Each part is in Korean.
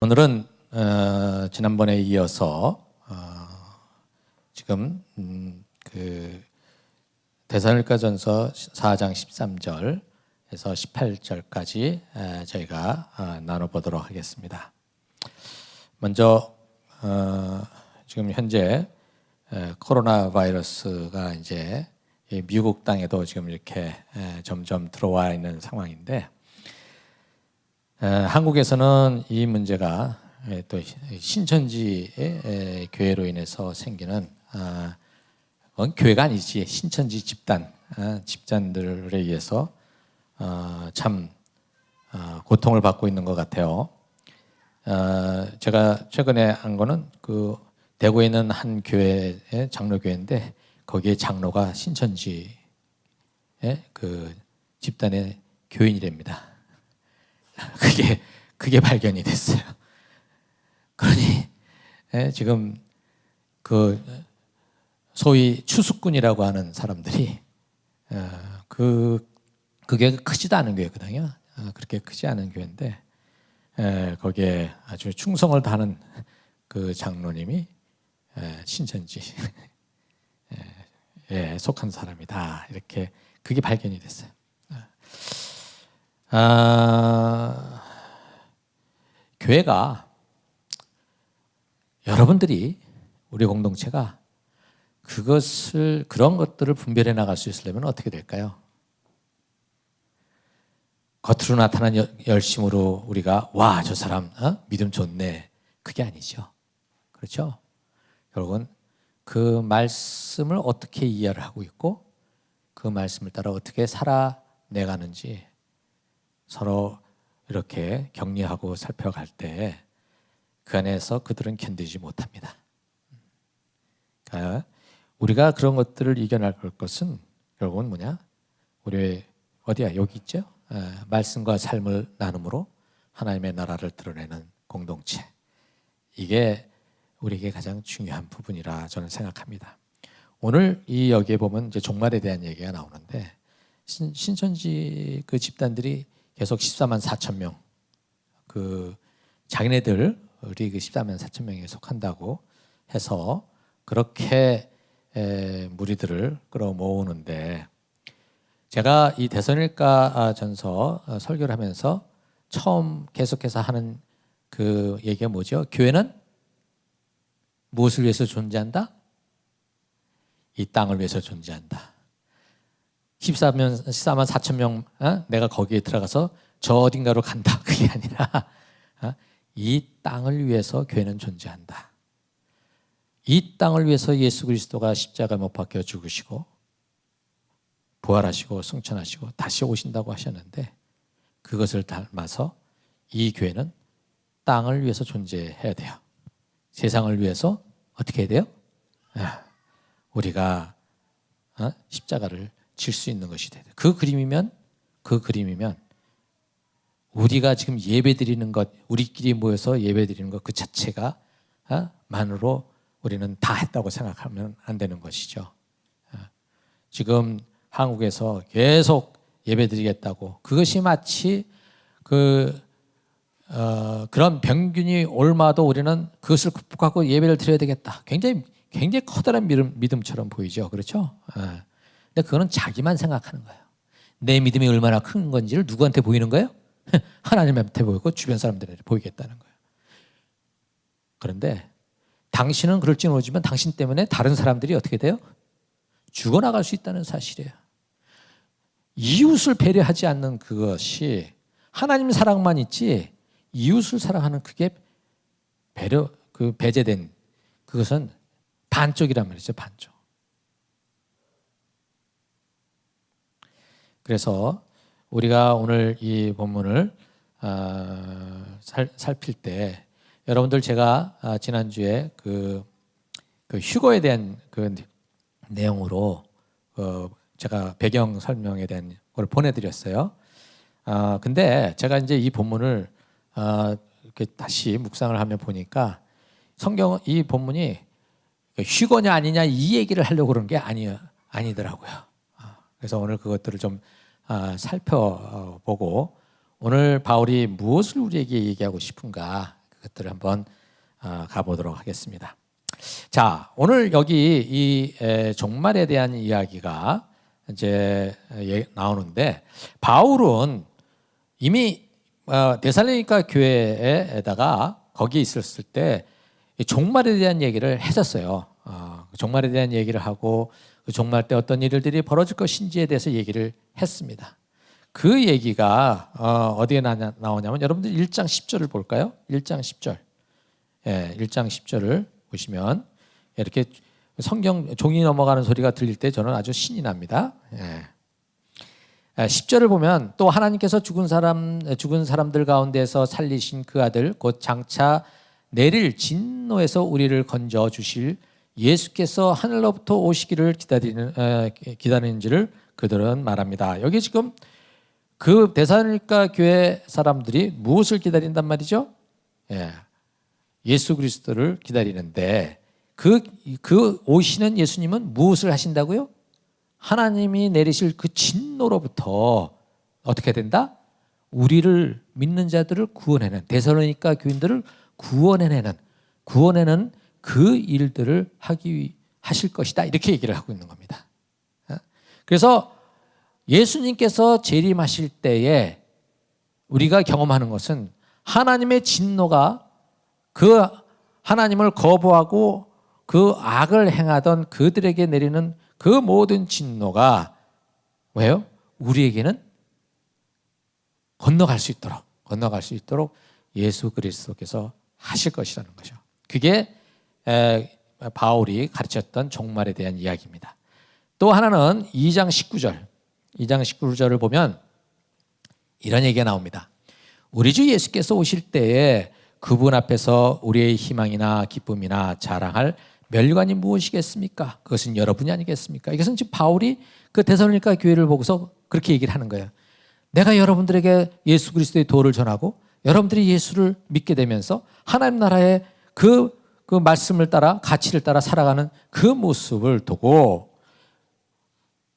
오늘은 지난번에 이어서 지금 그 데살로니가전서 4장 13절에서 18절까지 저희가 나눠보도록 하겠습니다. 먼저 지금 현재 코로나 바이러스가 이제 미국 땅에도 지금 이렇게 점점 들어와 있는 상황인데, 한국에서는 이 문제가 또 신천지 교회로 인해서 생기는 교회가 아니지 신천지 집단들에 의해서 참 고통을 받고 있는 것 같아요. 제가 최근에 한 거는 그 대구에 있는 한 교회의 장로교회인데, 거기에 장로가 신천지의 그 집단의 교인이랍니다. 그게 발견이 됐어요. 그러니 지금 그 소위 추수꾼이라고 하는 사람들이 그게 크지도 않은 교회거든요. 그렇게 크지 않은 교회인데 거기에 아주 충성을 다하는 그 장로님이 신천지에 속한 사람이다, 이렇게 그게 발견이 됐어요. 교회가, 여러분들이, 우리 공동체가 그런 것들을 분별해 나갈 수 있으려면 어떻게 될까요? 겉으로 나타난 열심으로 우리가 와, 저 사람 믿음 좋네, 그게 아니죠. 그렇죠? 결국은 그 말씀을 어떻게 이해를 하고 있고 그 말씀을 따라 어떻게 살아내가는지 서로 이렇게 격려하고 살펴갈 때 그 안에서 그들은 견디지 못합니다. 그러니까 우리가 그런 것들을 이겨낼 것은 결국은 뭐냐? 우리 어디야? 여기 있죠? 말씀과 삶을 나눔으로 하나님의 나라를 드러내는 공동체. 이게 우리에게 가장 중요한 부분이라 저는 생각합니다. 오늘 이 여기에 보면 이제 종말에 대한 얘기가 나오는데, 신천지 그 집단들이 계속 14만 4천 명, 그 자기네들이 그 14만 4천 명에 속한다고 해서 그렇게 무리들을 끌어모으는데, 제가 이 데살로니가 전서 설교를 하면서 처음 계속해서 하는 그 얘기가 뭐죠? 교회는 무엇을 위해서 존재한다? 이 땅을 위해서 존재한다. 14만 4천 명, 내가 거기에 들어가서 저 어딘가로 간다, 그게 아니라 이 땅을 위해서 교회는 존재한다. 이 땅을 위해서 예수 그리스도가 십자가 못 박혀 죽으시고 부활하시고 승천하시고 다시 오신다고 하셨는데, 그것을 닮아서 이 교회는 땅을 위해서 존재해야 돼요. 세상을 위해서 어떻게 해야 돼요? 우리가 십자가를 질 수 있는 것이 돼야 돼요. 그 그림이면 우리가 지금 예배드리는 것, 우리끼리 모여서 예배드리는 것 그 자체가 만으로 우리는 다 했다고 생각하면 안 되는 것이죠. 지금 한국에서 계속 예배드리겠다고, 그것이 마치 그런 병균이 옮아도 우리는 그것을 극복하고 예배를 드려야 되겠다, 굉장히 커다란 믿음처럼 보이죠. 그렇죠? 근데 그거는 자기만 생각하는 거예요. 내 믿음이 얼마나 큰 건지를 누구한테 보이는 거예요? 하나님한테 보이고 주변 사람들한테 보이겠다는 거예요. 그런데 당신은 그럴지 모르지만 당신 때문에 다른 사람들이 어떻게 돼요? 죽어나갈 수 있다는 사실이에요. 이웃을 배려하지 않는 그것이 하나님 사랑만 있지, 이웃을 사랑하는 그게 배제된 그것은 반쪽이란 말이죠. 반쪽. 그래서 우리가 오늘 이 본문을 살필 때, 여러분들 제가 지난주에 그 휴거에 대한 그 내용으로 제가 배경 설명에 대한 걸 보내드렸어요. 근데 제가 이제 이 본문을 이렇게 다시 묵상을 하며 보니까 성경은 이 본문이 휴거냐 아니냐 이 얘기를 하려고 그런 게 아니더라고요. 그래서 오늘 그것들을 좀 살펴보고 오늘 바울이 무엇을 우리에게 얘기하고 싶은가, 그것들을 한번 가보도록 하겠습니다. 자, 오늘 여기 이 종말에 대한 이야기가 이제 나오는데, 바울은 이미 데살로니가 교회에다가 거기에 있었을 때 종말에 대한 얘기를 했었어요. 종말에 대한 얘기를 하고 그 종말 때 어떤 일들이 벌어질 것인지에 대해서 얘기를 했습니다. 그 얘기가 어디에 나오냐면, 여러분들 1장 10절을 볼까요? 1장 10절. 1장 10절을 보시면 이렇게 성경 종이 넘어가는 소리가 들릴 때 저는 아주 신이 납니다. 10절을 보면, 또 하나님께서 죽은 사람들 가운데서 살리신 그 아들 곧 장차 내릴 진노에서 우리를 건져 주실 예수께서 하늘로부터 오시기를 기다리는지를 그들은 말합니다. 여기 지금 그 데살로니가 교회 사람들이 무엇을 기다린단 말이죠? 예수 그리스도를 기다리는데, 그 오시는 예수님은 무엇을 하신다고요? 하나님이 내리실 그 진노로부터 어떻게 된다? 우리를 믿는 자들을 구원해내는, 데살로니가 교인들을 구원해내는 그 일들을 하실 것이다, 이렇게 얘기를 하고 있는 겁니다. 그래서 예수님께서 재림하실 때에 우리가 경험하는 것은 하나님의 진노가 그 하나님을 거부하고 그 악을 행하던 그들에게 내리는 그 모든 진노가 왜요? 우리에게는 건너갈 수 있도록 예수 그리스도께서 하실 것이라는 거죠. 그게 바울이 가르쳤던 종말에 대한 이야기입니다. 또 하나는 2장 19절을 보면 이런 얘기가 나옵니다. 우리 주 예수께서 오실 때에 그분 앞에서 우리의 희망이나 기쁨이나 자랑할 멸관이 무엇이겠습니까? 그것은 여러분이 아니겠습니까? 이것은 지금 바울이 그 데살로니가 교회를 보고서 그렇게 얘기를 하는 거예요. 내가 여러분들에게 예수 그리스도의 도를 전하고 여러분들이 예수를 믿게 되면서 하나님 나라의 그 말씀을 따라, 가치를 따라 살아가는 그 모습을 두고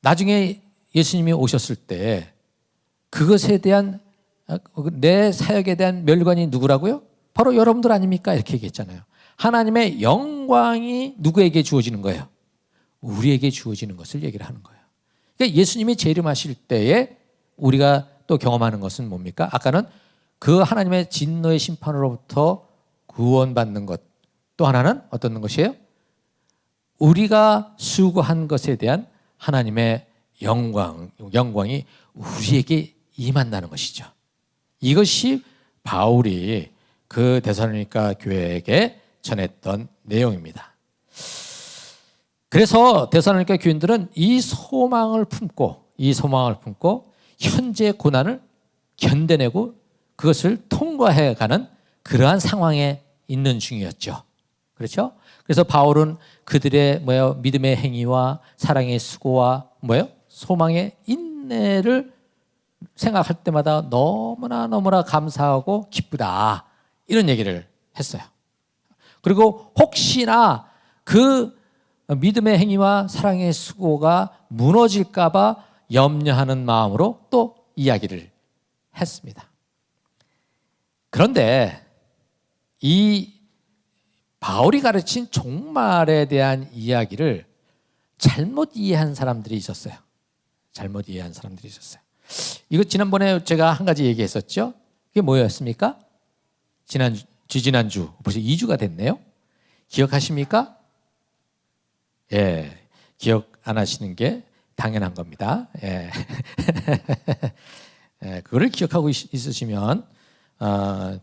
나중에 예수님이 오셨을 때 그것에 대한, 내 사역에 대한 멸관이 누구라고요? 바로 여러분들 아닙니까? 이렇게 얘기했잖아요. 하나님의 영광이 누구에게 주어지는 거예요? 우리에게 주어지는 것을 얘기를 하는 거예요. 그러니까 예수님이 재림하실 때에 우리가 또 경험하는 것은 뭡니까? 아까는 그 하나님의 진노의 심판으로부터 구원받는 것. 또 하나는 어떤 것이에요? 우리가 수고한 것에 대한 하나님의 영광이 우리에게 임한다는 것이죠. 이것이 바울이 그 데살로니가 교회에게 전했던 내용입니다. 그래서 데살로니가 교인들은 이 소망을 품고 현재 고난을 견뎌내고 그것을 통과해가는 그러한 상황에 있는 중이었죠. 그렇죠? 그래서 바울은 그들의 믿음의 행위와 사랑의 수고와 소망의 인내를 생각할 때마다 너무나 감사하고 기쁘다, 이런 얘기를 했어요. 그리고 혹시나 그 믿음의 행위와 사랑의 수고가 무너질까 봐 염려하는 마음으로 또 이야기를 했습니다. 그런데 이 바울이 가르친 종말에 대한 이야기를 잘못 이해한 사람들이 있었어요. 이거 지난번에 제가 한 가지 얘기했었죠. 그게 뭐였습니까? 지난주 벌써 2주가 됐네요. 기억하십니까? 예, 기억 안 하시는 게 당연한 겁니다. 예. 그거를 기억하고 있으시면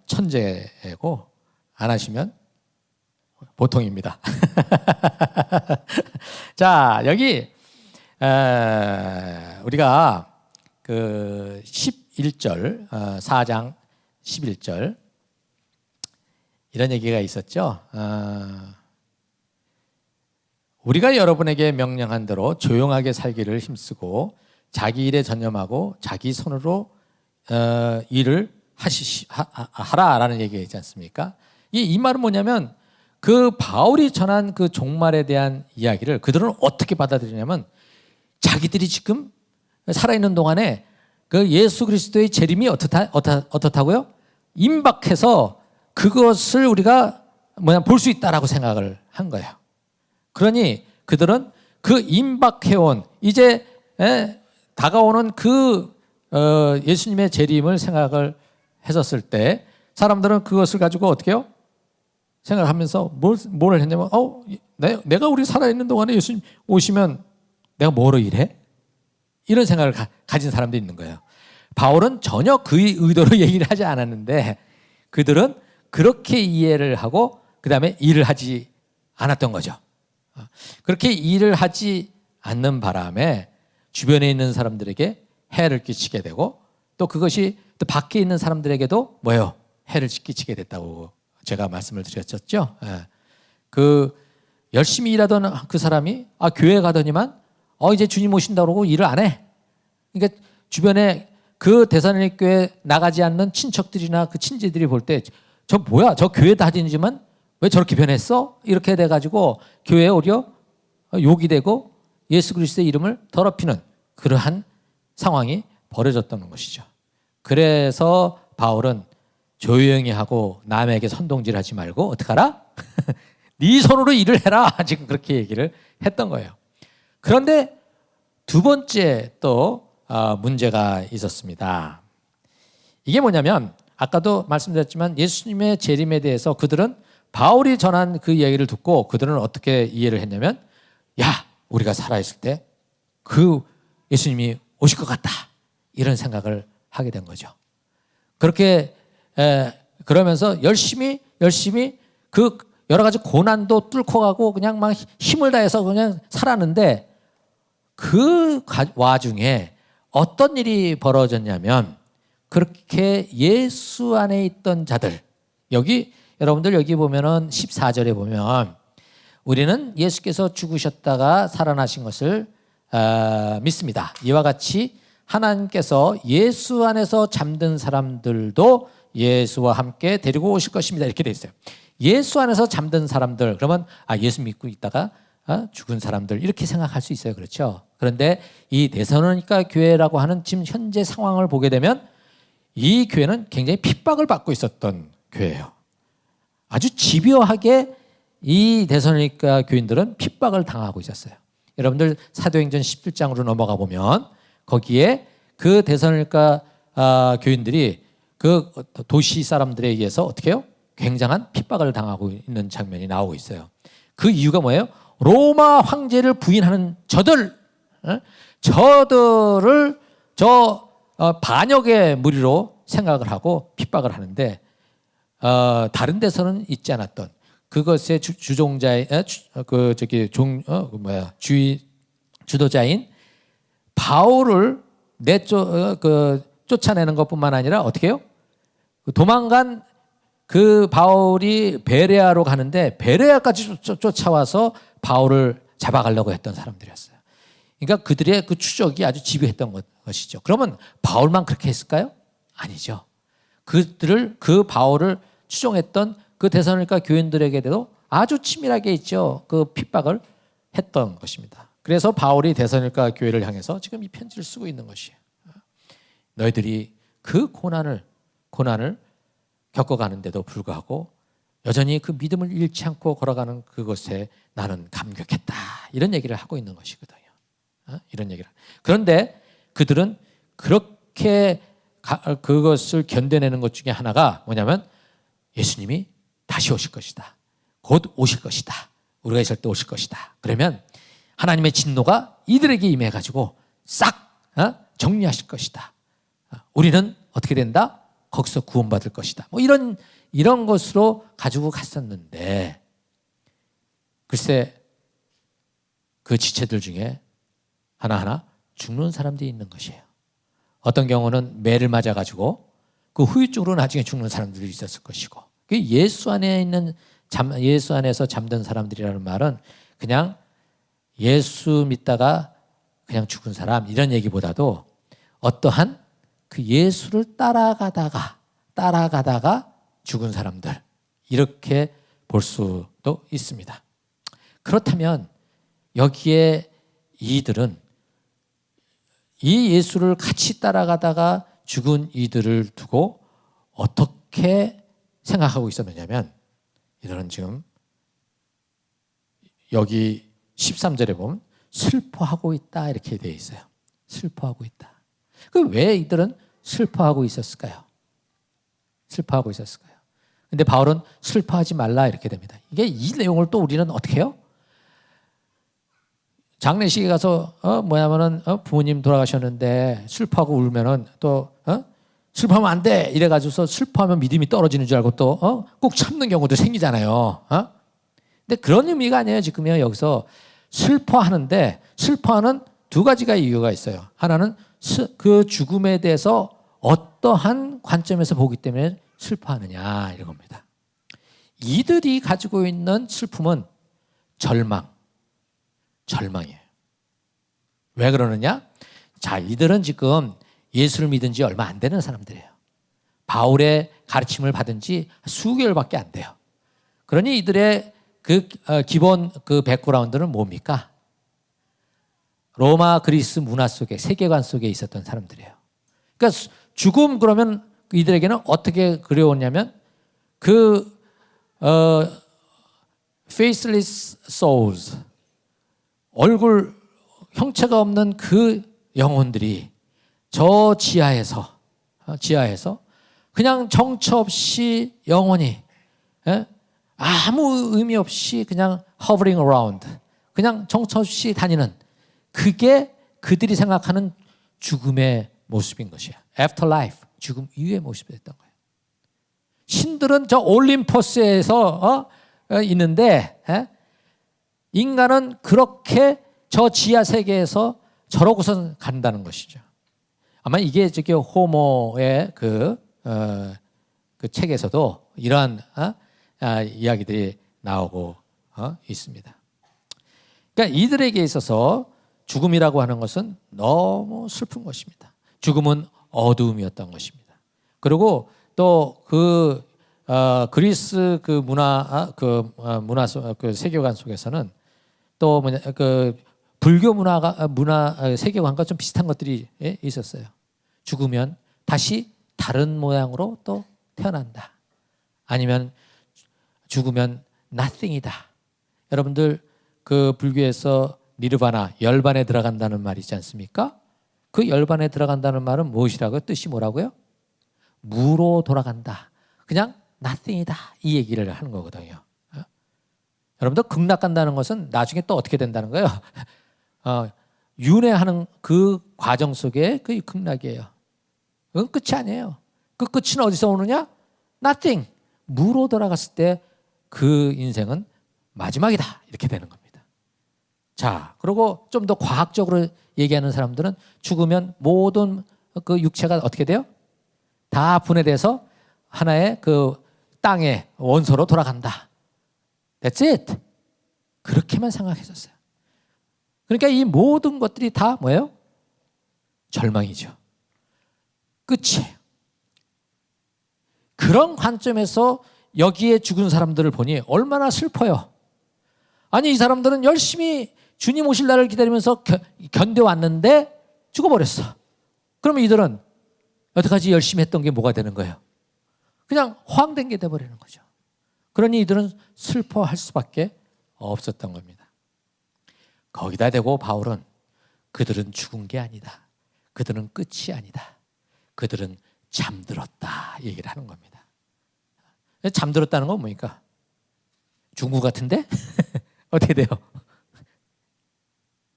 천재고, 안 하시면 보통입니다. 자, 여기 우리가 그 11절, 4장 11절 이런 얘기가 있었죠. 우리가 여러분에게 명령한 대로 조용하게 살기를 힘쓰고 자기 일에 전념하고 자기 손으로 일을 하라라는 얘기가 있지 않습니까? 이 말은 뭐냐면, 그 바울이 전한 그 종말에 대한 이야기를 그들은 어떻게 받아들이냐면, 자기들이 지금 살아있는 동안에 그 예수 그리스도의 재림이 어떻다고요? 임박해서 그것을 우리가 볼 수 있다라고 생각을 한 거예요. 그러니 그들은 그 임박해온 이제 다가오는 그 예수님의 재림을 생각을 했었을 때 사람들은 그것을 가지고 어떻게 해요? 생각하면서 뭘 했냐면 내가 우리 살아있는 동안에 예수님 오시면 내가 뭐로 일해? 이런 생각을 가진 사람도 있는 거예요. 바울은 전혀 그의 의도로 얘기를 하지 않았는데 그들은 그렇게 이해를 하고 그 다음에 일을 하지 않았던 거죠. 그렇게 일을 하지 않는 바람에 주변에 있는 사람들에게 해를 끼치게 되고 또 그것이 또 밖에 있는 사람들에게도 뭐예요? 해를 끼치게 됐다고 제가 말씀을 드렸었죠. 그 열심히 일하던 그 사람이 교회 가더니만 이제 주님 오신다고 그러고 일을 안 해. 그러니까 주변에 그 대사로니가 교회 나가지 않는 친척들이나 그 친지들이 볼 때 저 뭐야? 저 교회 다니지만 왜 저렇게 변했어? 이렇게 돼가지고 교회에 오히려 욕이 되고 예수 그리스도의 이름을 더럽히는 그러한 상황이 벌어졌다는 것이죠. 그래서 바울은 조용히 하고 남에게 선동질하지 말고 어떡하라? 네 손으로 일을 해라. 지금 그렇게 얘기를 했던 거예요. 그런데 두 번째 또 문제가 있었습니다. 이게 뭐냐면 아까도 말씀드렸지만 예수님의 재림에 대해서 그들은 바울이 전한 그 얘기를 듣고 그들은 어떻게 이해를 했냐면 우리가 살아있을 때 그 예수님이 오실 것 같다. 이런 생각을 하게 된 거죠. 그렇게 그러면서 열심히 그 여러 가지 고난도 뚫고 가고 그냥 막 힘을 다해서 그냥 살았는데 그 와중에 어떤 일이 벌어졌냐면 그렇게 예수 안에 있던 자들 여러분들 여기 보면은 14절에 보면 우리는 예수께서 죽으셨다가 살아나신 것을 믿습니다. 이와 같이 하나님께서 예수 안에서 잠든 사람들도 예수와 함께 데리고 오실 것입니다. 이렇게 돼 있어요. 예수 안에서 잠든 사람들 그러면 예수 믿고 있다가 죽은 사람들 이렇게 생각할 수 있어요. 그렇죠? 그런데 이 데살로니가 교회라고 하는 지금 현재 상황을 보게 되면 이 교회는 굉장히 핍박을 받고 있었던 교회예요. 아주 집요하게 이 데살로니가 교인들은 핍박을 당하고 있었어요. 여러분들 사도행전 17장으로 넘어가 보면 거기에 그 데살로니가 교인들이 그 도시 사람들에 의해서 어떻게 해요? 굉장한 핍박을 당하고 있는 장면이 나오고 있어요. 그 이유가 뭐예요? 로마 황제를 부인하는 저들을 반역의 무리로 생각을 하고 핍박을 하는데 다른 데서는 있지 않았던 그것의 주동자인 주도자인 바울을 쫓아내는 것뿐만 아니라 어떻게 해요? 도망간 그 바울이 베레아로 가는데 베레아까지 쫓아와서 바울을 잡아가려고 했던 사람들이었어요. 그러니까 그들의 그 추적이 아주 집요했던 것이죠. 그러면 바울만 그렇게 했을까요? 아니죠. 그 바울을 추종했던 그 데살로니가 교인들에게도 아주 치밀하게 있죠. 그 핍박을 했던 것입니다. 그래서 바울이 데살로니가 교회를 향해서 지금 이 편지를 쓰고 있는 것이에요. 너희들이 그 고난을 겪어가는데도 불구하고 여전히 그 믿음을 잃지 않고 걸어가는 그것에 나는 감격했다. 이런 얘기를 하고 있는 것이거든요. 이런 얘기를. 그런데 그들은 그렇게 그것을 견뎌내는 것 중에 하나가 뭐냐면 예수님이 다시 오실 것이다. 곧 오실 것이다. 우리가 있을 때 오실 것이다. 그러면 하나님의 진노가 이들에게 임해가지고 싹 정리하실 것이다. 우리는 어떻게 된다? 거기서 구원받을 것이다. 뭐 이런 것으로 가지고 갔었는데 글쎄 그 지체들 중에 하나하나 죽는 사람들이 있는 것이에요. 어떤 경우는 매를 맞아가지고 그 후유증으로 나중에 죽는 사람들이 있었을 것이고 예수 안에서 잠든 사람들이라는 말은 그냥 예수 믿다가 그냥 죽은 사람 이런 얘기보다도 어떠한 그 예수를 따라가다가 죽은 사람들 이렇게 볼 수도 있습니다. 그렇다면 여기에 이들은 이 예수를 같이 따라가다가 죽은 이들을 두고 어떻게 생각하고 있었느냐면 이들은 지금 여기 13절에 보면 슬퍼하고 있다 이렇게 되어 있어요. 슬퍼하고 있다. 그 왜 이들은 슬퍼하고 있었을까요? 슬퍼하고 있었을까요? 근데 바울은 슬퍼하지 말라 이렇게 됩니다. 이게 이 내용을 또 우리는 어떻게 해요? 장례식에 가서 부모님 돌아가셨는데 슬퍼하고 울면은 또 슬퍼하면 안 돼 이래가지고서 슬퍼하면 믿음이 떨어지는 줄 알고 또 꼭 참는 경우도 생기잖아요. 근데 그런 의미가 아니에요. 지금요 여기서 슬퍼하는데 슬퍼하는 두 가지가 이유가 있어요. 하나는 그 죽음에 대해서 어떠한 관점에서 보기 때문에 슬퍼하느냐 이런 겁니다. 이들이 가지고 있는 슬픔은 절망이에요. 왜 그러느냐? 자, 이들은 지금 예수를 믿은 지 얼마 안 되는 사람들이에요. 바울의 가르침을 받은 지 수개월밖에 안 돼요. 그러니 이들의 기본 백그라운드는 뭡니까? 로마 그리스 문화 속에 세계관 속에 있었던 사람들이에요. 그러니까 죽음 그러면 이들에게는 어떻게 그려오냐면 faceless souls 얼굴 형체가 없는 그 영혼들이 저 지하에서 그냥 정처 없이 영원히 아무 의미 없이 그냥 hovering around 그냥 정처 없이 다니는 그게 그들이 생각하는 죽음의 모습인 것이야. afterlife 죽음 이후의 모습이 됐던 거예요. 신들은 저 올림포스에서 있는데 인간은 그렇게 저 지하 세계에서 저러고선 간다는 것이죠. 아마 이게 저기 호모의 그 책에서도 이러한 이야기들이 나오고 있습니다. 그러니까 이들에게 있어서 죽음이라고 하는 것은 너무 슬픈 것입니다. 죽음은 어두움이었던 것입니다. 그리고 또 그리스 문화 세계관 속에서는 또 불교 문화 세계관과 좀 비슷한 것들이 있었어요. 죽으면 다시 다른 모양으로 또 태어난다. 아니면 죽으면 nothing이다. 여러분들 불교에서 니르바나 열반에 들어간다는 말이 있지 않습니까? 그 열반에 들어간다는 말은 무엇이라고요? 뜻이 뭐라고요? 무로 돌아간다. 그냥 nothing이다. 이 얘기를 하는 거거든요. 여러분들 극락 간다는 것은 나중에 또 어떻게 된다는 거예요? 윤회하는 그 과정 속에 그 극락이에요. 그건 끝이 아니에요. 그 끝은 어디서 오느냐? nothing. 무로 돌아갔을 때 그 인생은 마지막이다. 이렇게 되는 겁니다. 자, 그리고 좀 더 과학적으로 얘기하는 사람들은 죽으면 모든 그 육체가 어떻게 돼요? 다 분해돼서 하나의 그 땅의 원소로 돌아간다. That's it. 그렇게만 생각했었어요. 그러니까 이 모든 것들이 다 뭐예요? 절망이죠. 끝이에요. 그런 관점에서 여기에 죽은 사람들을 보니 얼마나 슬퍼요. 아니 이 사람들은 열심히 주님 오실 날을 기다리면서 견뎌왔는데 죽어버렸어. 그러면 이들은 여태까지 열심히 했던 게 뭐가 되는 거예요? 그냥 허황된 게 돼버리는 거죠. 그러니 이들은 슬퍼할 수밖에 없었던 겁니다. 거기다 대고 바울은 그들은 죽은 게 아니다. 그들은 끝이 아니다. 그들은 잠들었다 얘기를 하는 겁니다. 잠들었다는 건 뭡니까? 중국 같은데? 어떻게 돼요?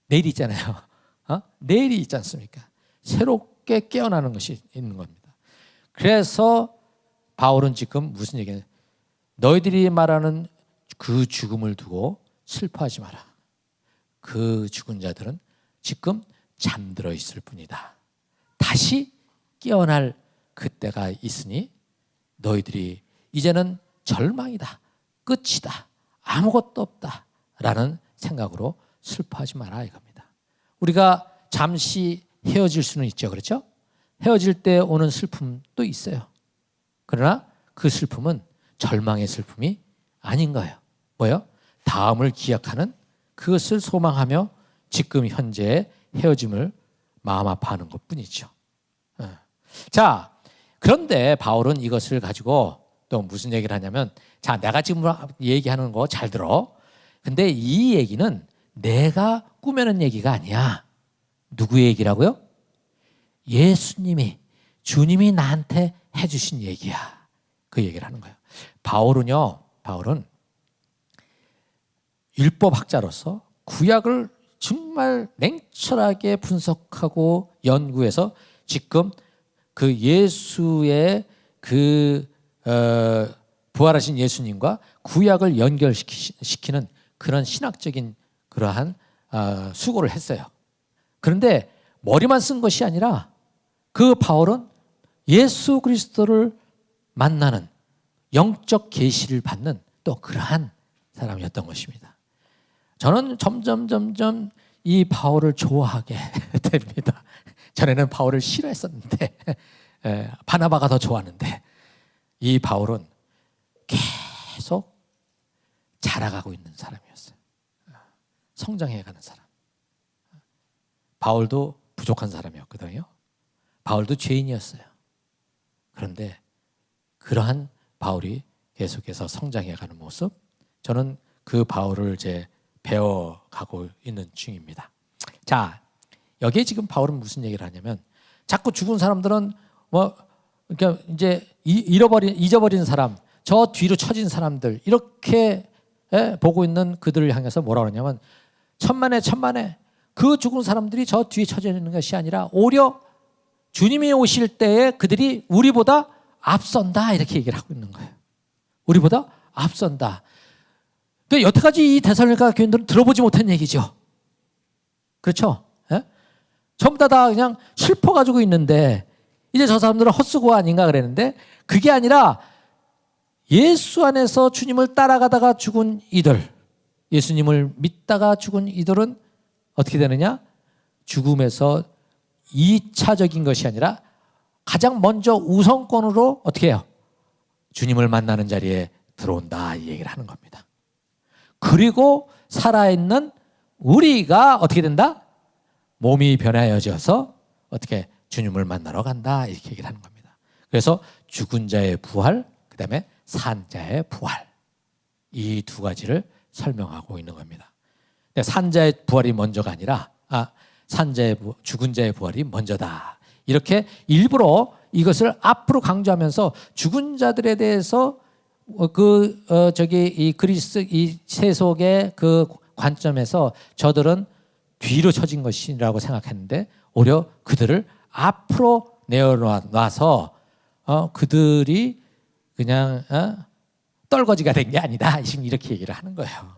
내일이 있잖아요. 내일이 있지 않습니까? 새롭게 깨어나는 것이 있는 겁니다. 그래서 바울은 지금 무슨 얘기냐? 너희들이 말하는 그 죽음을 두고 슬퍼하지 마라. 그 죽은 자들은 지금 잠들어 있을 뿐이다. 다시 깨어날 그때가 있으니 너희들이 이제는 절망이다. 끝이다. 아무것도 없다. 라는 생각으로 슬퍼하지 마라 이겁니다. 우리가 잠시 헤어질 수는 있죠. 그렇죠? 헤어질 때 오는 슬픔도 있어요. 그러나 그 슬픔은 절망의 슬픔이 아닌 거예요. 뭐예요? 다음을 기약하는 그것을 소망하며 지금 현재의 헤어짐을 마음 아파하는 것뿐이죠. 자, 그런데 바울은 이것을 가지고 또 무슨 얘기를 하냐면, 자, 내가 지금 얘기하는 거 잘 들어. 근데 이 얘기는 내가 꾸며낸 얘기가 아니야. 누구의 얘기라고요? 예수님이, 주님이 나한테 해주신 얘기야. 그 얘기를 하는 거예요. 바울은 율법학자로서 구약을 정말 냉철하게 분석하고 연구해서 지금 그 예수의 부활하신 예수님과 구약을 연결시키는 그런 신학적인 그러한 수고를 했어요. 그런데 머리만 쓴 것이 아니라 그 바울은 예수 그리스도를 만나는 영적 계시를 받는 또 그러한 사람이었던 것입니다. 저는 점점 이 바울을 좋아하게 됩니다. 전에는 바울을 싫어했었는데 바나바가 더 좋았는데 이 바울은 계속 자라가고 있는 사람이었어요. 성장해가는 사람. 바울도 부족한 사람이었거든요. 바울도 죄인이었어요. 그런데 그러한 바울이 계속해서 성장해가는 모습, 저는 그 바울을 이제 배워가고 있는 중입니다. 자, 여기에 지금 바울은 무슨 얘기를 하냐면, 자꾸 죽은 사람들은 그러니까 이제 잊어버린 사람, 저 뒤로 처진 사람들 이렇게 보고 있는 그들을 향해서 뭐라 그러냐면, 천만에 그 죽은 사람들이 저 뒤에 처져 있는 것이 아니라 오히려 주님이 오실 때에 그들이 우리보다 앞선다, 이렇게 얘기를 하고 있는 거예요. 우리보다 앞선다. 그러니까 여태까지 이 데살로니가 교인들은 들어보지 못한 얘기죠. 그렇죠? 전부 다 그냥 슬퍼가지고 있는데 이제 저 사람들은 헛수고 아닌가 그랬는데, 그게 아니라 예수 안에서 주님을 따라가다가 죽은 이들, 예수님을 믿다가 죽은 이들은 어떻게 되느냐? 죽음에서 2차적인 것이 아니라 가장 먼저 우선권으로 어떻게 해요? 주님을 만나는 자리에 들어온다, 이 얘기를 하는 겁니다. 그리고 살아있는 우리가 어떻게 된다? 몸이 변하여져서 어떻게 주님을 만나러 간다, 이렇게 얘기를 하는 겁니다. 그래서 죽은 자의 부활, 그 다음에 산 자의 부활, 이 두 가지를 설명하고 있는 겁니다. 산 자의 부활이 먼저가 아니라 죽은 자의 부활이 먼저다, 이렇게 일부러 이것을 앞으로 강조하면서 죽은 자들에 대해서 이 그리스 이 세속의 그 관점에서 저들은 뒤로 처진 것이라고 생각했는데 오히려 그들을 앞으로 내어놔서 그들이 그냥 떨거지가 된 게 아니다, 지금 이렇게 얘기를 하는 거예요.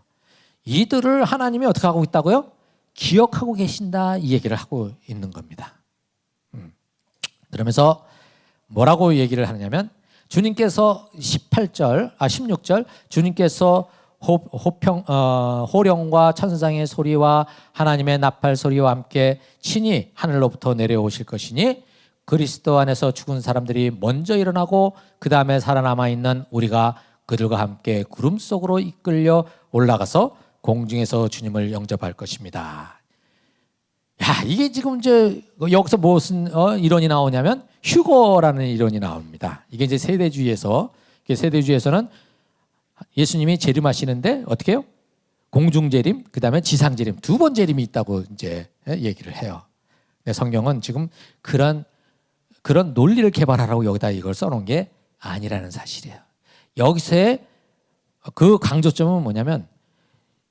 이들을 하나님이 어떻게 하고 있다고요? 기억하고 계신다, 이 얘기를 하고 있는 겁니다. 그러면서 뭐라고 얘기를 하느냐면, 주님께서 16절 주님께서 호령과 천상의 소리와 하나님의 나팔 소리와 함께 친히 하늘로부터 내려오실 것이니 그리스도 안에서 죽은 사람들이 먼저 일어나고 그 다음에 살아남아 있는 우리가 그들과 함께 구름 속으로 이끌려 올라가서 공중에서 주님을 영접할 것입니다. 야, 이게 지금 이제 여기서 무슨 이론이 나오냐면 휴거라는 이론이 나옵니다. 이게 이제 세대주의에서는 예수님이 재림하시는데 어떻게 해요? 공중 재림, 그 다음에 지상 재림, 두 번 재림이 있다고 이제 얘기를 해요. 근데 성경은 지금 그런 논리를 개발하라고 여기다 이걸 써놓은 게 아니라는 사실이에요. 여기서의 그 강조점은 뭐냐면,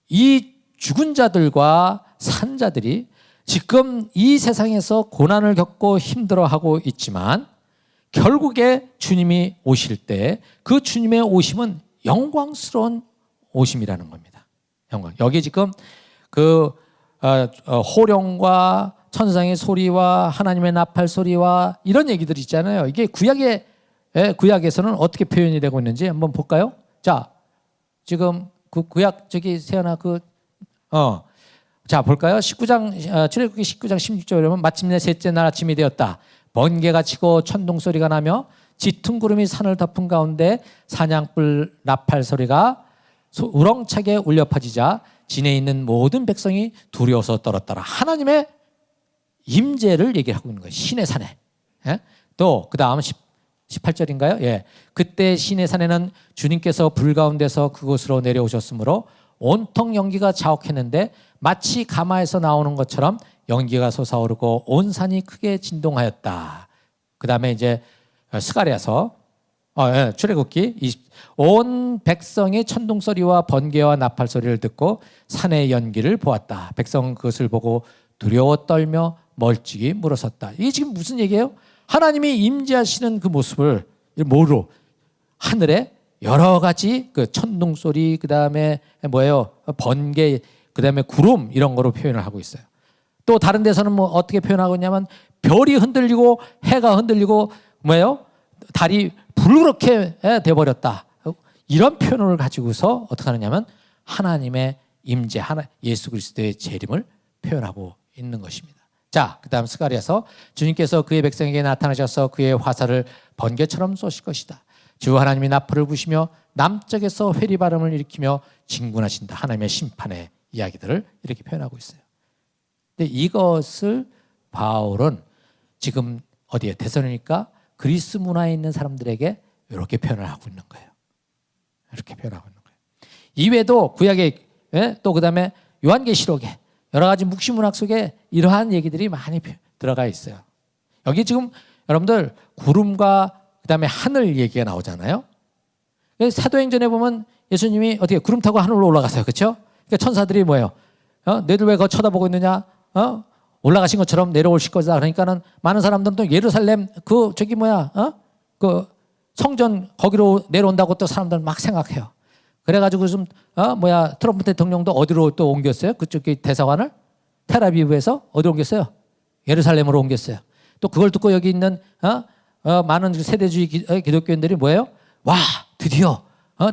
이 죽은 자들과 산 자들이 지금 이 세상에서 고난을 겪고 힘들어하고 있지만 결국에 주님이 오실 때 그 주님의 오심은 영광스러운 오심이라는 겁니다. 영광. 여기 지금 호령과 천상의 소리와 하나님의 나팔 소리와 이런 얘기들 있잖아요. 이게 구약에서는 어떻게 표현이 되고 있는지 한번 볼까요? 자, 지금 그 구약 저기 세연아 자, 볼까요? 출애굽기 19장 16절에 보면 마침내 셋째 날 아침이 되었다. 번개가 치고 천둥 소리가 나며 짙은 구름이 산을 덮은 가운데 사냥불 나팔 소리가 우렁차게 울려 퍼지자 진에 있는 모든 백성이 두려워서 떨었더라. 하나님의 임재를 얘기하고 있는 거예요. 신의 산에. 또 그 다음 18절인가요? 예. 그때 시내산에는 주님께서 불 가운데서 그곳으로 내려오셨으므로 온통 연기가 자욱했는데 마치 가마에서 나오는 것처럼 연기가 솟아오르고 온 산이 크게 진동하였다. 그 다음에 이제 스가랴서 출애굽기 온 백성이 천둥소리와 번개와 나팔 소리를 듣고 산의 연기를 보았다. 백성은 그것을 보고 두려워 떨며 멀찍이 물어섰다. 이게 지금 무슨 얘기예요? 하나님이 임재하시는 그 모습을 뭐로? 하늘에 여러 가지 그 천둥소리, 그 다음에 뭐예요? 번개, 그 다음에 구름 이런 거로 표현을 하고 있어요. 또 다른 데서는 뭐 어떻게 표현하고 있냐면 별이 흔들리고 해가 흔들리고 뭐예요? 달이 불그렇게 돼버렸다. 이런 표현을 가지고서 어떻게 하느냐면 하나님의 임재, 예수 그리스도의 재림을 표현하고 있는 것입니다. 자, 그 다음 스가랴서 주님께서 그의 백성에게 나타나셔서 그의 화살을 번개처럼 쏘실 것이다. 주 하나님이 나팔을 부시며 남쪽에서 회리바람을 일으키며 진군하신다. 하나님의 심판의 이야기들을 이렇게 표현하고 있어요. 근데 이것을 바울은 지금 어디에 데살로니가 그리스 문화에 있는 사람들에게 이렇게 표현을 하고 있는 거예요. 이렇게 표현하고 있는 거예요. 이외에도 구약에 또 그다음에 요한계시록에 여러 가지 묵시문학 속에 이러한 얘기들이 많이 들어가 있어요. 여기 지금 여러분들 구름과 그다음에 하늘 얘기가 나오잖아요. 사도행전에 보면 예수님이 어떻게 구름 타고 하늘로 올라가세요. 그렇죠? 그러니까 천사들이 뭐예요? 너희들 왜 그거 쳐다보고 있느냐? 올라가신 것처럼 내려오실 거다. 그러니까는 많은 사람들은 또 예루살렘 그 성전 거기로 내려온다고 또 사람들은 막 생각해요. 그래가지고 좀 트럼프 대통령도 어디로 또 옮겼어요? 그쪽 대사관을 텔아비브에서 어디로 옮겼어요? 예루살렘으로 옮겼어요. 또 그걸 듣고 여기 있는 많은 세대주의 기독교인들이 뭐예요? 와, 드디어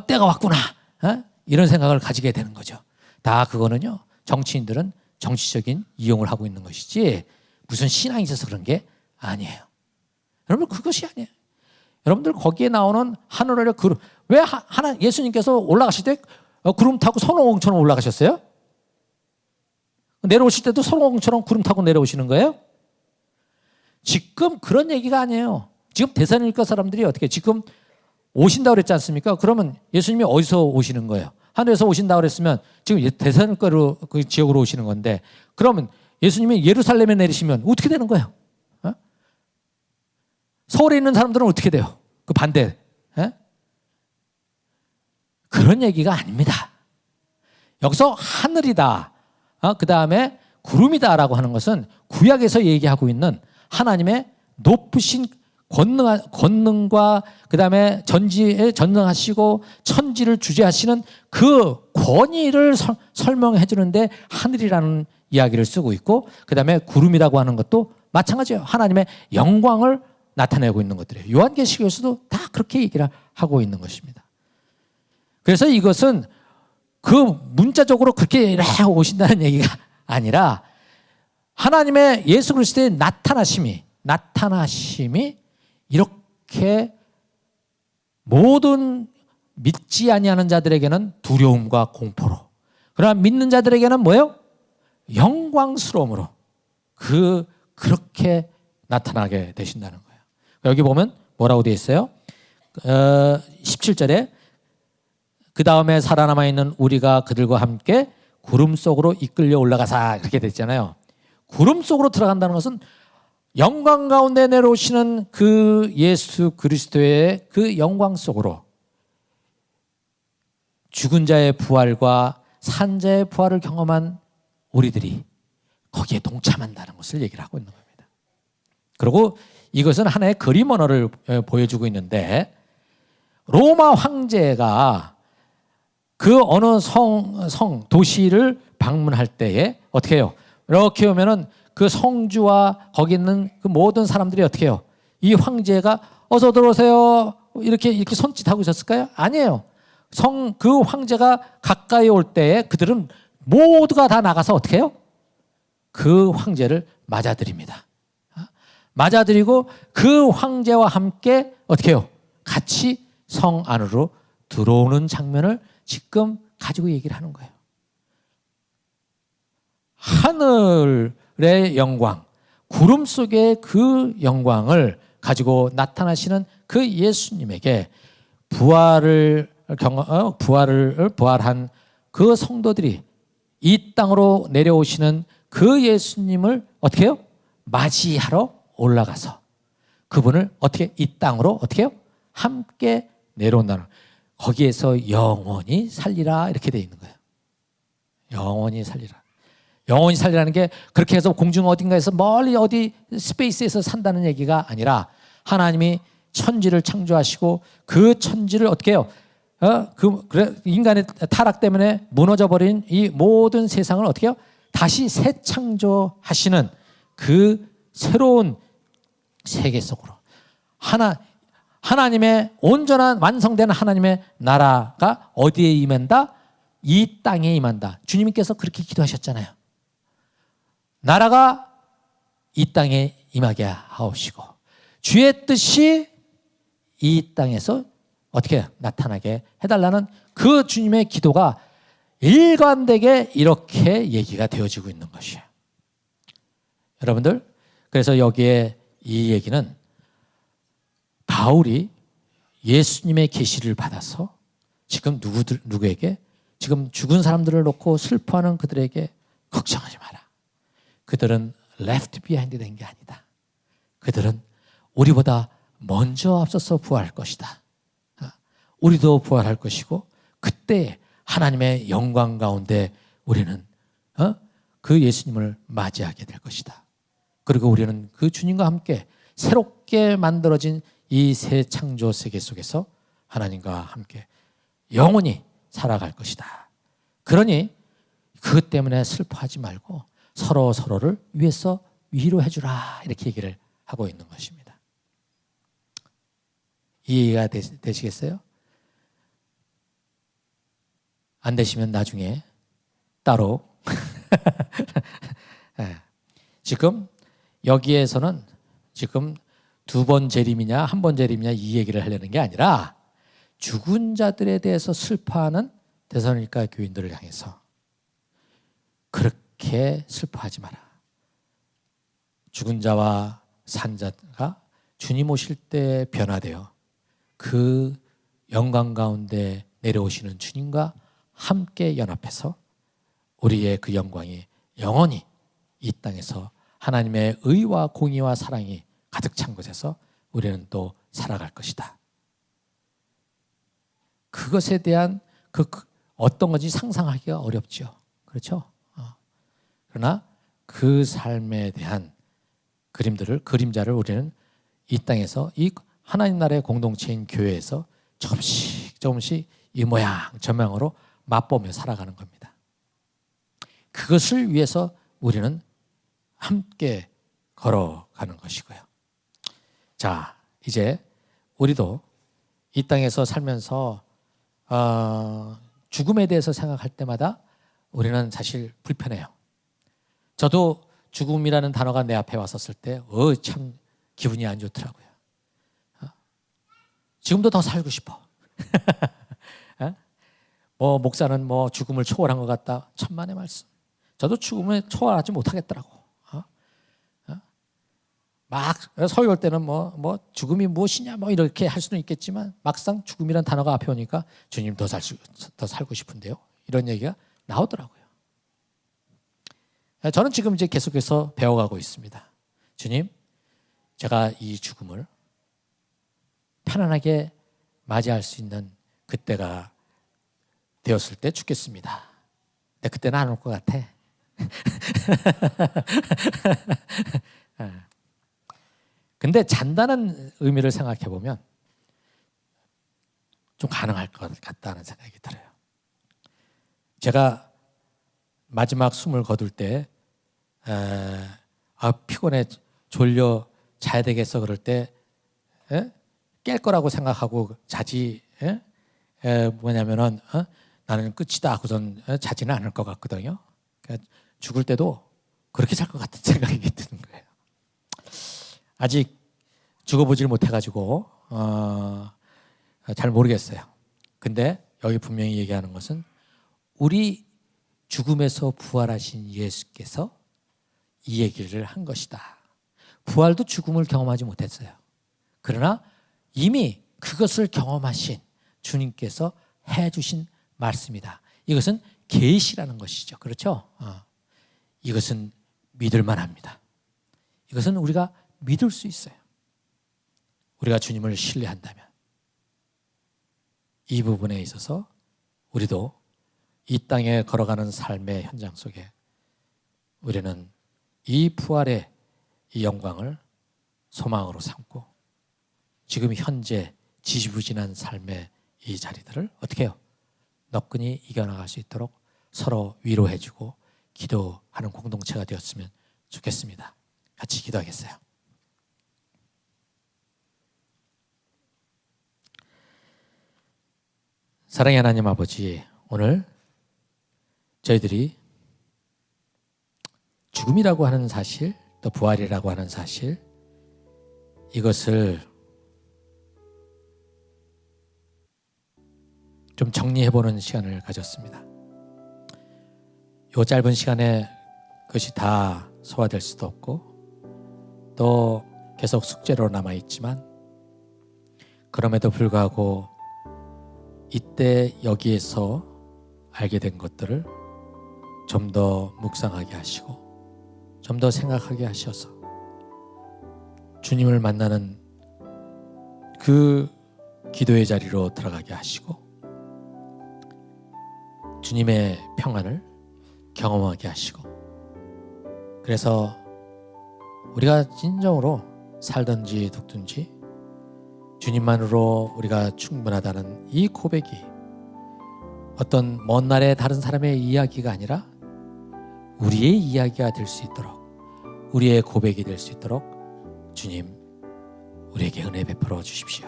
때가 왔구나. 이런 생각을 가지게 되는 거죠. 다 그거는요, 정치인들은 정치적인 이용을 하고 있는 것이지 무슨 신앙이 있어서 그런 게 아니에요. 여러분, 그것이 아니에요. 여러분들 거기에 나오는 하늘의 구름, 왜 예수님께서 올라가실 때 구름 타고 손오공처럼 올라가셨어요? 내려오실 때도 손오공처럼 구름 타고 내려오시는 거예요? 지금 그런 얘기가 아니에요. 지금 데살로니가 사람들이 어떻게 지금 오신다고 그랬지 않습니까? 그러면 예수님이 어디서 오시는 거예요? 하늘에서 오신다고 그랬으면 지금 데살로니가로 그 지역으로 오시는 건데, 그러면 예수님이 예루살렘에 내리시면 어떻게 되는 거예요? 서울에 있는 사람들은 어떻게 돼요? 그 반대. 그런 얘기가 아닙니다. 여기서 하늘이다, 그 다음에 구름이다라고 하는 것은 구약에서 얘기하고 있는 하나님의 높으신 권능과 그 다음에 전지에 전능하시고 천지를 주재하시는 그 권위를 설명해 주는데 하늘이라는 이야기를 쓰고 있고, 그 다음에 구름이라고 하는 것도 마찬가지예요. 하나님의 영광을 나타내고 있는 것들이에요. 요한계시록에서도 다 그렇게 얘기를 하고 있는 것입니다. 그래서 이것은 그 문자적으로 그렇게 오신다는 얘기가 아니라 하나님의 예수 그리스도의 나타나심이 이렇게 모든 믿지 아니하는 자들에게는 두려움과 공포로, 그러나 믿는 자들에게는 뭐예요? 영광스러움으로 그렇게 나타나게 되신다는 거예요. 여기 보면 뭐라고 되어 있어요? 17절에 그 다음에 살아남아 있는 우리가 그들과 함께 구름 속으로 이끌려 올라가사, 그렇게 됐잖아요. 구름 속으로 들어간다는 것은 영광 가운데 내려오시는 그 예수 그리스도의 그 영광 속으로 죽은 자의 부활과 산 자의 부활을 경험한 우리들이 거기에 동참한다는 것을 얘기를 하고 있는 겁니다. 그리고 이것은 하나의 그림 언어를 보여주고 있는데, 로마 황제가 그 어느 도시를 방문할 때에 어떻게 해요? 이렇게 오면은 그 성주와 거기 있는 그 모든 사람들이 어떻게 해요? 이 황제가 어서 들어오세요 이렇게 손짓하고 있었을까요? 아니에요. 그 황제가 가까이 올 때에 그들은 모두가 다 나가서 어떻게 해요? 그 황제를 맞아들입니다. 맞아들이고 그 황제와 함께 어떻게 해요? 같이 성 안으로 들어오는 장면을 지금 가지고 얘기를 하는 거예요. 하늘의 영광, 구름 속의 그 영광을 가지고 나타나시는 그 예수님에게 부활한 그 성도들이 이 땅으로 내려오시는 그 예수님을 어떻게 해요? 맞이하러 올라가서 그분을 어떻게 이 땅으로 어떻게 해요? 함께 내려온다는, 거기에서 영원히 살리라 이렇게 돼 있는 거예요. 영원히 살리라. 영원히 살리라는 게 그렇게 해서 공중 어딘가에서 멀리 어디 스페이스에서 산다는 얘기가 아니라 하나님이 천지를 창조하시고 그 천지를 어떻게 해요? 인간의 타락 때문에 무너져버린 이 모든 세상을 어떻게 해요? 다시 새 창조하시는 그 새로운 세계 속으로 하나님의 온전한 완성된 하나님의 나라가 어디에 임한다? 이 땅에 임한다. 주님께서 그렇게 기도하셨잖아요. 나라가 이 땅에 임하게 하옵시고 주의 뜻이 이 땅에서 어떻게 나타나게 해달라는 그 주님의 기도가 일관되게 이렇게 얘기가 되어지고 있는 것이에요. 여러분들, 그래서 여기에 이 얘기는 바울이 예수님의 계시를 받아서 지금 누구에게, 지금 죽은 사람들을 놓고 슬퍼하는 그들에게 걱정하지 마라. 그들은 left behind 된 게 아니다. 그들은 우리보다 먼저 앞서서 부활할 것이다. 우리도 부활할 것이고 그때 하나님의 영광 가운데 우리는 그 예수님을 맞이하게 될 것이다. 그리고 우리는 그 주님과 함께 새롭게 만들어진 이 새 창조 세계 속에서 하나님과 함께 영원히 살아갈 것이다. 그러니 그것 때문에 슬퍼하지 말고 서로를 위해서 위로해 주라 이렇게 얘기를 하고 있는 것입니다. 이해가 되시겠어요? 안 되시면 나중에 따로 지금 여기에서는 지금 2번 재림이냐 1번 재림이냐 이 얘기를 하려는 게 아니라 죽은 자들에 대해서 슬퍼하는 데살로니가 교인들을 향해서 그렇게 슬퍼하지 마라. 죽은 자와 산 자가 주님 오실 때 변화되어 그 영광 가운데 내려오시는 주님과 함께 연합해서 우리의 그 영광이 영원히 이 땅에서 하나님의 의와 공의와 사랑이 가득 찬 곳에서 우리는 또 살아갈 것이다. 그것에 대한 어떤 건지 상상하기가 어렵죠. 그렇죠? 그러나 그 삶에 대한 그림자를 우리는 이 땅에서 이 하나님 나라의 공동체인 교회에서 조금씩 이 모양 저 모양으로 맛보며 살아가는 겁니다. 그것을 위해서 우리는 함께 걸어가는 것이고요. 자, 이제 우리도 이 땅에서 살면서 죽음에 대해서 생각할 때마다 우리는 사실 불편해요. 저도 죽음이라는 단어가 내 앞에 왔었을 때 참 기분이 안 좋더라고요. 지금도 더 살고 싶어. 목사는 죽음을 초월한 것 같다. 천만의 말씀. 저도 죽음을 초월하지 못하겠더라고. 막 서울 올 때는 죽음이 무엇이냐 이렇게 할 수는 있겠지만 막상 죽음이라는 단어가 앞에 오니까 주님 더 살고 싶은데요. 이런 얘기가 나오더라고요. 저는 지금 이제 계속해서 배워가고 있습니다. 주님, 제가 이 죽음을 편안하게 맞이할 수 있는 그때가 되었을 때 죽겠습니다. 근데 그때는 안 올 것 같아. 근데 잔다는 의미를 생각해 보면 좀 가능할 것 같다는 생각이 들어요. 제가 마지막 숨을 거둘 때 피곤해 졸려 자야 되겠어 그럴 때 깰 거라고 생각하고 자지. 뭐냐면은 나는 끝이다 하고선 자지는 않을 것 같거든요. 그러니까 죽을 때도 그렇게 살 것 같은 생각이 드는 거예요. 아직 죽어보질 못해가지고 잘 모르겠어요. 근데 여기 분명히 얘기하는 것은 우리 죽음에서 부활하신 예수께서 이 얘기를 한 것이다. 부활도 죽음을 경험하지 못했어요. 그러나 이미 그것을 경험하신 주님께서 해주신 말씀이다. 이것은 계시라는 것이죠. 그렇죠? 이것은 믿을 만합니다. 이것은 우리가 믿을 수 있어요. 우리가 주님을 신뢰한다면 이 부분에 있어서 우리도 이 땅에 걸어가는 삶의 현장 속에 우리는 이 부활의 이 영광을 소망으로 삼고 지금 현재 지지부진한 삶의 이 자리들을 어떻게 해요? 너끈히 이겨나갈 수 있도록 서로 위로해주고 기도하는 공동체가 되었으면 좋겠습니다. 같이 기도하겠어요. 사랑의 하나님 아버지, 오늘 저희들이 죽음이라고 하는 사실, 또 부활이라고 하는 사실, 이것을 좀 정리해보는 시간을 가졌습니다. 이 짧은 시간에 그것이 다 소화될 수도 없고 또 계속 숙제로 남아있지만 그럼에도 불구하고 이때 여기에서 알게 된 것들을 좀 더 묵상하게 하시고 좀 더 생각하게 하셔서 주님을 만나는 그 기도의 자리로 들어가게 하시고 주님의 평안을 경험하게 하시고 그래서 우리가 진정으로 살든지 죽든지 주님만으로 우리가 충분하다는 이 고백이 어떤 먼 날의 다른 사람의 이야기가 아니라 우리의 이야기가 될 수 있도록 우리의 고백이 될 수 있도록 주님 우리에게 은혜 베풀어 주십시오.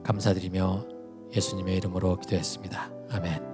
감사드리며 예수님의 이름으로 기도했습니다. 아멘.